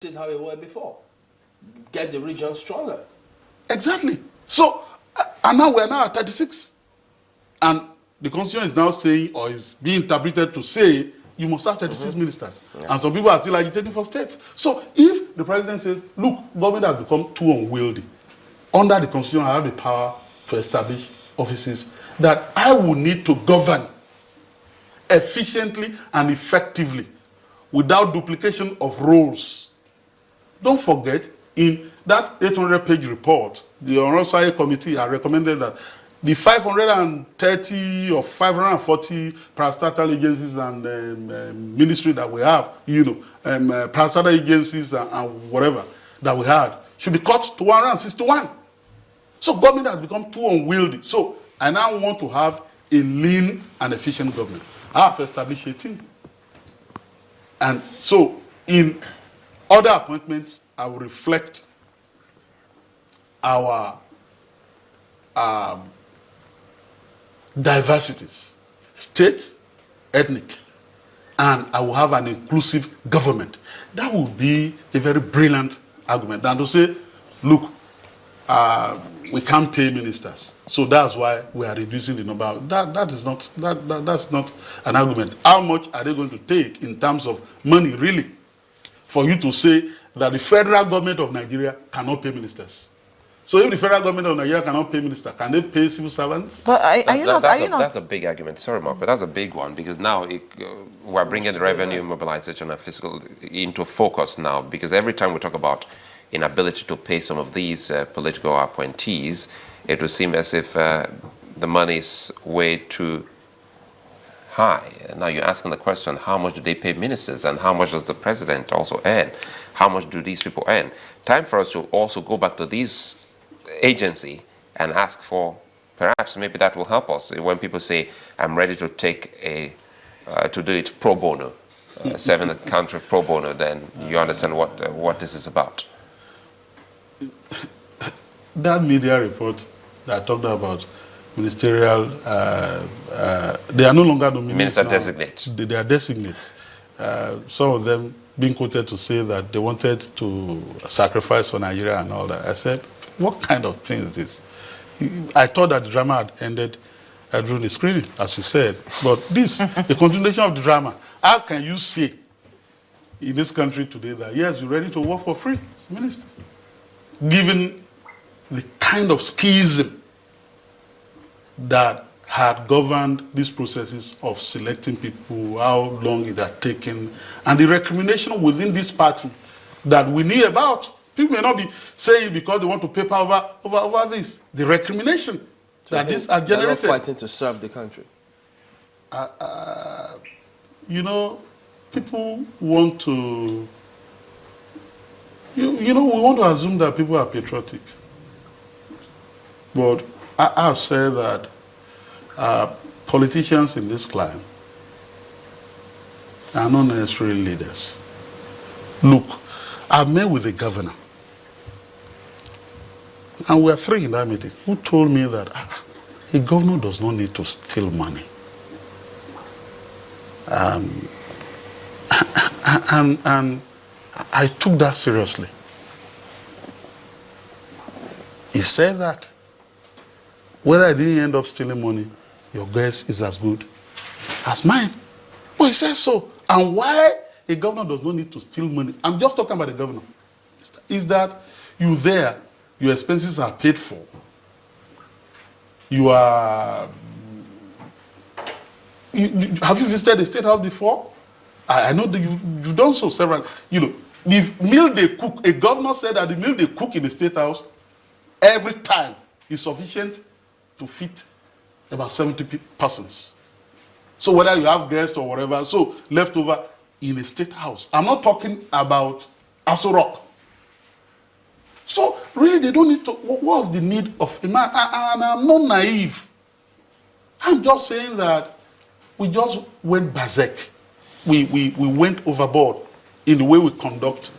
it how it was before. Get the region stronger. Exactly. So, and now we're now at 36. And the constitution is now saying, or is being interpreted to say, you must have 36 ministers. Yeah. And some people are still agitating for states. So if the president says, look, government has become too unwieldy, under the constitution I have the power to establish offices that I will need to govern efficiently and effectively without duplication of roles. Don't forget, in that 800-page report, the Onosai Committee has recommended that the 530 or 540 parastatal agencies and ministry that we have, parastatal agencies and whatever that we had, should be cut to 161. So government has become too unwieldy. So I now want to have a lean and efficient government. I have established a team. And so in other appointments, I will reflect our diversities, state, ethnic, and I will have an inclusive government. That would be a very brilliant argument. And to say, look, we can't pay ministers, so that's why we are reducing the number. That's not an argument. How much are they going to take in terms of money, really, for you to say that the federal government of Nigeria cannot pay ministers? So if the federal government of Nigeria cannot pay ministers, can they pay civil servants? But are you not? That's a big argument. Sorry, Mark, but that's a big one, because now we're bringing the revenue mobilization and fiscal into focus now, because every time we talk about inability to pay some of these political appointees, it would seem as if the money is way too high. Now you're asking the question, how much do they pay ministers, and how much does the president also earn? How much do these people earn? Time for us to also go back to these agency and ask for, perhaps maybe that will help us when people say, I'm ready to take to do it pro bono, serving the country pro bono, then you understand what this is about. That media report that talked about ministerial, they are no longer nominees. Minister designates. They are designates. Some of them being quoted to say that they wanted to sacrifice for Nigeria and all that. I said, what kind of thing is this? I thought that the drama had ended during the screening, as you said. But this, a continuation of the drama. How can you say in this country today that, yes, you're ready to work for free as minister, given the kind of schism that had governed these processes of selecting people, how long it had taken, and the recrimination within this party that we knew about? People may not be saying it because they want to paper over this. The recrimination so that this had generated. They're not fighting to serve the country. People want to. We want to assume that people are patriotic. But I'll say that politicians in this climate are not necessarily leaders. Look, I met with the governor. And we are three in that meeting who told me that a governor does not need to steal money. And I took that seriously. He said that whether I didn't end up stealing money, your guess is as good as mine. But he says so. And why a governor does not need to steal money, I'm just talking about the governor, is that you there, your expenses are paid for. You are... have you visited the State House before? I know that you've done so several. The meal they cook, a governor said that the meal they cook in the State House every time is sufficient to feed about 70 persons. So whether you have guests or whatever, so leftover in a State House. I'm not talking about Aso Rock. So really they don't need to, what's the need of a man? And I'm not naive. I'm just saying that we just went berserk. We went overboard in the way we conduct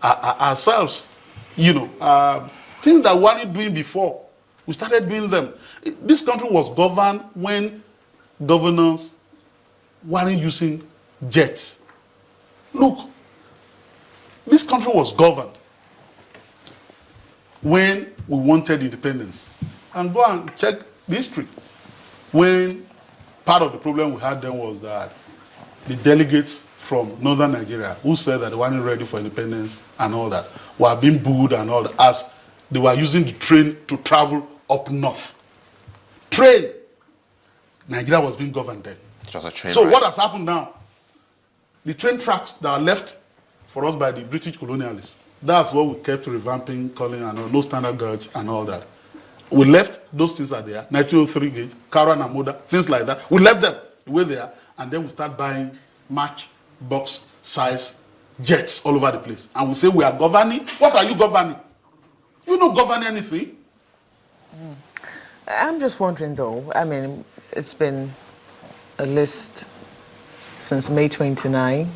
ourselves. Things that we weren't doing before, we started doing them. This country was governed when governors weren't using jets. Look, This country was governed when we wanted independence. And go and check the history. When part of the problem we had then was that the delegates from northern Nigeria who said that they weren't ready for independence and all that were being booed and all that as they were using the train to travel up north. Train! Nigeria was being governed then. Just a train So ride. what has happened now? The train tracks that are left for us by the British colonialists, that's what we kept revamping, calling and all, no standard gauge and all that. We left, those things are there, 1903 gauge, Karan and Moda, things like that. We left them the way they are, and then we start buying matchbox size jets all over the place. And we say we are governing. What are you governing? You don't govern anything. I'm just wondering though, I mean, it's been a list since May 29,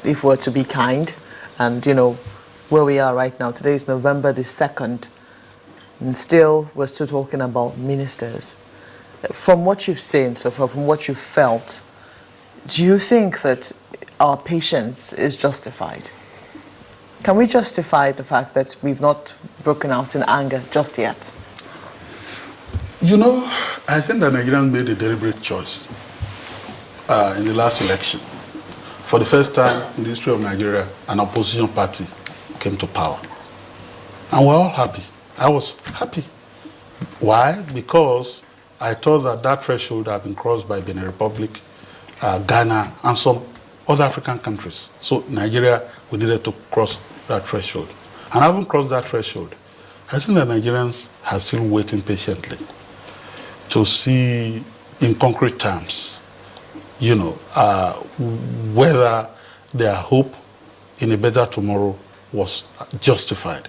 if we're to be kind, and you know, where we are right now, today is November the 2nd, and still, we're still talking about ministers. From what you've seen, so from what you've felt, do you think that our patience is justified? Can we justify the fact that we've not broken out in anger just yet? You know, I think that Nigerians made a deliberate choice in the last election. For the first time in the history of Nigeria, an opposition party came to power. And we're all happy. I was happy. Why? Because I thought that that threshold had been crossed by Benin Republic, Ghana, and some other African countries. So Nigeria, we needed to cross that threshold. And having crossed that threshold, I think that Nigerians are still waiting patiently to see in concrete terms, you know, whether their hope in a better tomorrow was justified.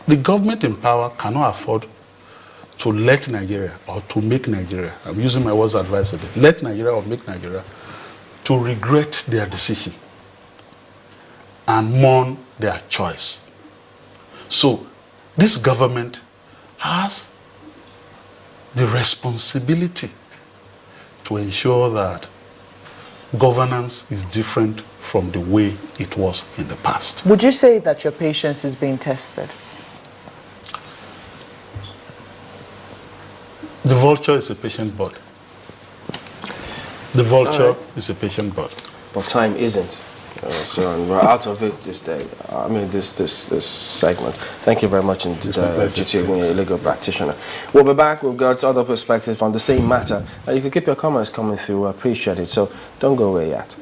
The government in power cannot afford to let Nigeria or to make Nigeria, I'm using my words advisedly, let Nigeria or make Nigeria to regret their decision and mourn their choice. So this government has the responsibility to ensure that governance is different from the way it was in the past. Would you say that your patience is being tested? The vulture is a patient bird. The vulture is a patient bird. But time isn't. So we're out of it this day. I mean, this segment. Thank you very much indeed, GT, a legal practitioner. We'll be back. We've got other perspectives on the same matter. You can keep your comments coming through. I appreciate it. So don't go away yet.